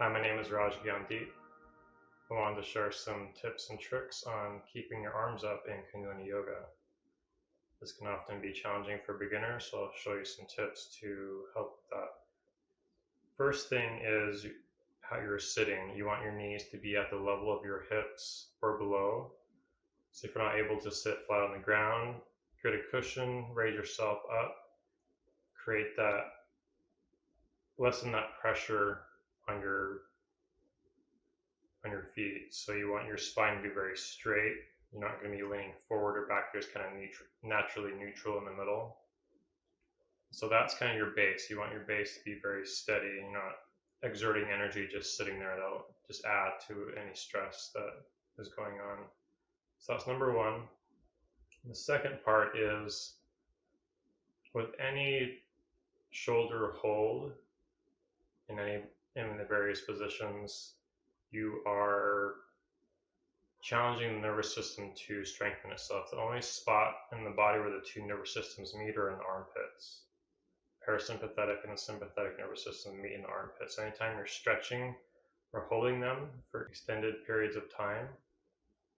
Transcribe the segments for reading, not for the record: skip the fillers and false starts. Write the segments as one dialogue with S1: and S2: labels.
S1: Hi, my name is Raj Gandhi. I wanted to share some tips and tricks on keeping your arms up in Kundalini Yoga. This can often be challenging for beginners, so I'll show you some tips to help with that. First thing is how you're sitting. You want your knees to be at the level of your hips or below. So if you're not able to sit flat on the ground, create a cushion, raise yourself up, lessen that pressure on your feet. So you want your spine to be very straight. You're not going to be leaning forward or back. You're just kind of naturally neutral in the middle. So that's kind of your base. You want your base to be very steady. You're not exerting energy just sitting there. That'll just add to any stress that is going on. So that's number one. The second part is with any shoulder hold in the various positions, you are challenging the nervous system to strengthen itself. The only spot in the body where the two nervous systems meet are in the armpits. Parasympathetic and the sympathetic nervous system meet in the armpits. Anytime you're stretching or holding them for extended periods of time,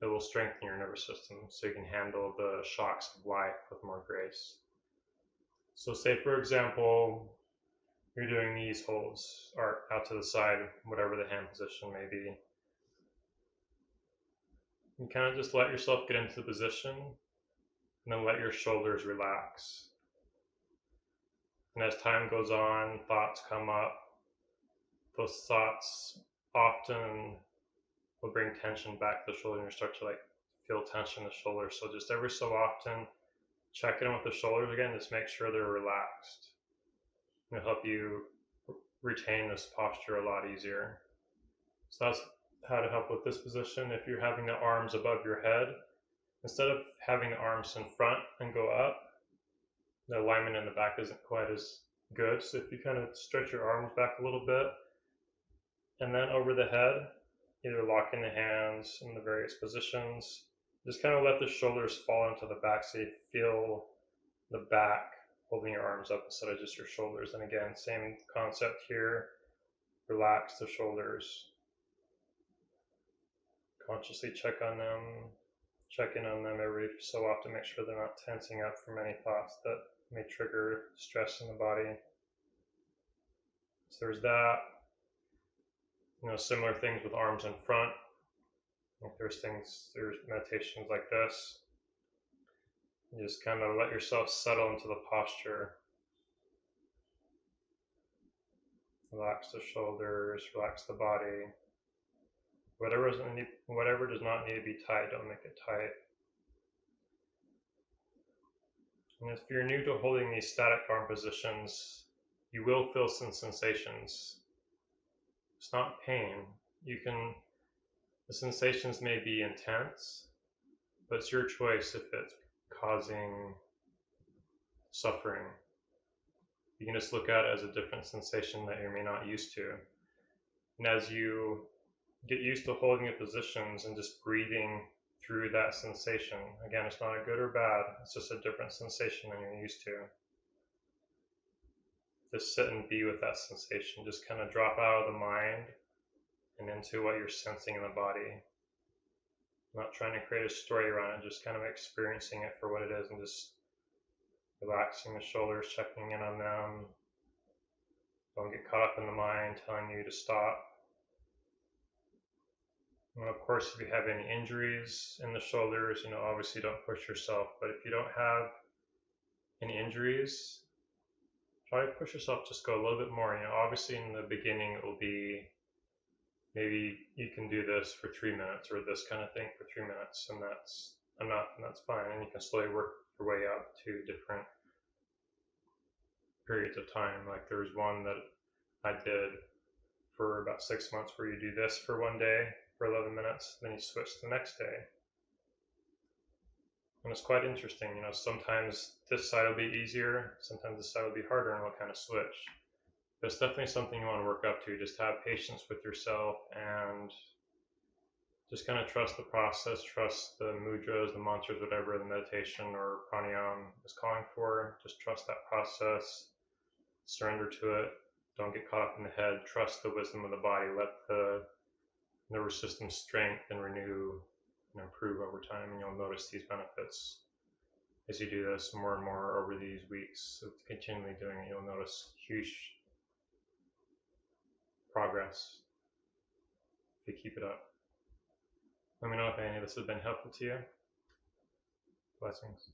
S1: it will strengthen your nervous system so you can handle the shocks of life with more grace. So say, for example, you're doing these holds or out to the side, whatever the hand position may be. You kind of just let yourself get into the position and then let your shoulders relax. And as time goes on, thoughts come up. Those thoughts often will bring tension back to the shoulder and you start to feel tension in the shoulders. So just every so often, check in with the shoulders again, just make sure they're relaxed. It'll help you retain this posture a lot easier. So that's how to help with this position. If you're having the arms above your head, instead of having the arms in front and go up, the alignment in the back isn't quite as good. So if you kind of stretch your arms back a little bit and then over the head, either locking the hands in the various positions, just kind of let the shoulders fall into the back so you feel the back holding your arms up instead of just your shoulders. And again, same concept here, relax the shoulders. Consciously check on them, check in on them every so often, make sure they're not tensing up from any thoughts that may trigger stress in the body. So there's that. Similar things with arms in front. There's meditations like this. You just kind of let yourself settle into the posture. Relax the shoulders, relax the body. Whatever does not need to be tight, don't make it tight. And if you're new to holding these static arm positions, you will feel some sensations. It's not pain. The sensations may be intense, but it's your choice if it's causing suffering. You can just look at it as a different sensation that you're not used to. And as you get used to holding the positions and just breathing through that sensation, again, it's not a good or bad, it's just a different sensation than you're used to. Just sit and be with that sensation. Just kind of drop out of the mind and into what you're sensing in the body. Not trying to create a story around it, just kind of experiencing it for what it is and just relaxing the shoulders, checking in on them. Don't get caught up in the mind telling you to stop. And of course, if you have any injuries in the shoulders, obviously don't push yourself. But if you don't have any injuries, try to push yourself, just go a little bit more. Obviously in the beginning it will be, maybe you can do this for 3 minutes or this kind of thing for 3 minutes, and that's enough, and that's fine. And you can slowly work your way up to different periods of time. Like there was one that I did for about 6 months where you do this for one day for 11 minutes, then you switch the next day. And it's quite interesting, sometimes this side will be easier, sometimes this side will be harder, and it'll kind of switch. But it's definitely something you want to work up to. Just have patience with yourself and just kind of trust the process, trust the mudras, the mantras, whatever the meditation or pranayama is calling for. Just trust that process, surrender to it. Don't get caught up in the head. Trust the wisdom of the body. Let the nervous system strengthen and renew and improve over time, and you'll notice these benefits as you do this more and more over these weeks of continually doing it. You'll notice huge progress if you keep it up. Let me know if any of this has been helpful to you. Blessings.